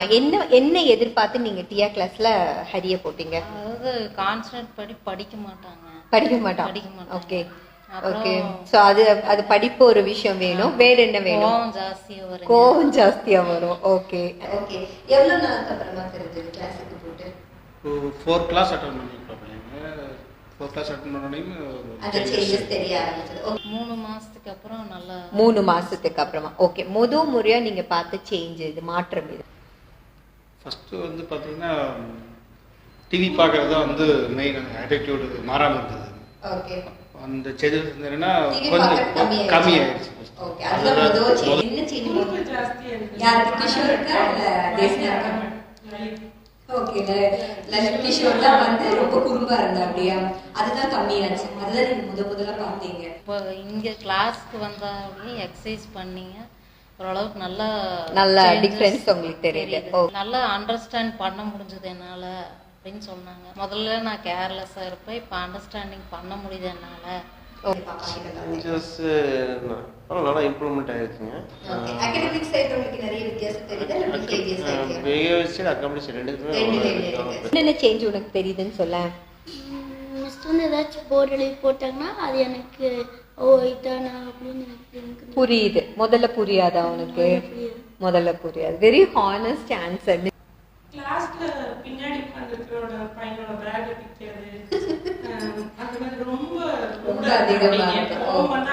என்ன என்ன எதிர்பார்த்து நீங்க டியா கிளாஸ்ல ஹரிய போட்டீங்க? அதாவது கான்சன்ட்ரேட் படி படிக்க மாட்டான். Okay okay. சோ அது படிப்பு ஒரு விஷயம் வேணும். வேற என்ன வேணும்? கோவம் ஜாஸ்தியா வரும். Okay okay. எவ்வளவு நாளுக்கு அப்புறமா தெரிஞ்சது கிளாஸ்க்கு போட்டு? 4 கிளாஸ் அட்டெண்ட் பண்ணிருக்கீங்க. 4 கிளாஸ் அட்டெண்ட் பண்ணனீங்க அந்த சேஞ்சஸ் தெரிய ஆரம்பிச்சது. 3 மாசத்துக்கு அப்புறம் நல்லா 3 மாசத்துக்கு அப்புறமா. ஓகே. முதல் முறையா நீங்க பார்த்த சேஞ்ச் இது மாற்றம் இது? ஃபர்ஸ்ட் வந்து பாத்தீங்கன்னா டிவி பார்க்கறது தான் வந்து மெயின் ஆட்டிட்யூட் மாறாம இருந்தது. ஓகே. அந்த சேஞ்சஸ் என்னன்னா கொஞ்சம் கம்மி ஆயிடுச்சு. ஓகே. அது முதல் சேஞ்ச். என்ன சேஞ்ச் ஜாஸ்தி இருக்கு? யாருக்கு கிஷோருக்கு இல்ல தேசியாக்கா? ஓகே. கிஷோர் தான் வந்து ரொம்ப குறும்பா இருந்தா அப்படியே அதுதான் கம்மியாச்சு. அதுதான் நீங்க முதல்ல பார்த்தீங்க. இப்போ இங்க கிளாஸ்க்கு வந்தாலே எக்ஸசைஸ் பண்ணீங்க ஓரளவுக்கு நல்ல டிஃபரன்ஸ் உங்களுக்கு தெரியுது. நல்லா அண்டர்ஸ்டாண்ட் பண்ண முடிஞ்சது என்னால அப்படின்னு சொன்னாங்க. முதல்ல நான் கேர்லெஸ்ஸா இருப்பேன், இப்போ அண்டர்ஸ்டாண்டிங் பண்ண முடியுது என்னால. சேஞ்சஸ் நல்லா இம்ப்ரூவ்மெண்ட் ஆயிருக்குங்க. அகாடமிக் சைடுல உங்களுக்கு நிறைய வித்தியாசம் தெரியுது இல்ல பிஹேவியர் சைடுல? பிஹேவியர் சைடு அகாடமிக் சைடு ரெண்டுக்குமே என்ன சேஞ்ச் உனக்கு தெரியுதுன்னு சொல்ல? மிஸ் வந்து ஏதாச்சும் போர்டு எழுதி போட்டாங்கன்னா அது எனக்கு இதானா அப்படின்னு எனக்கு புரியுது. முதல்ல புரியாதா உனக்கு? முதல்ல புரியாது. Very honest answer. கிளாஸ்ல பின்னாடி உட்கார்ந்திருக்கிறோட பையனோட பேக் பிக்கிறது அந்த மாதிரி ரொம்ப அதிகமா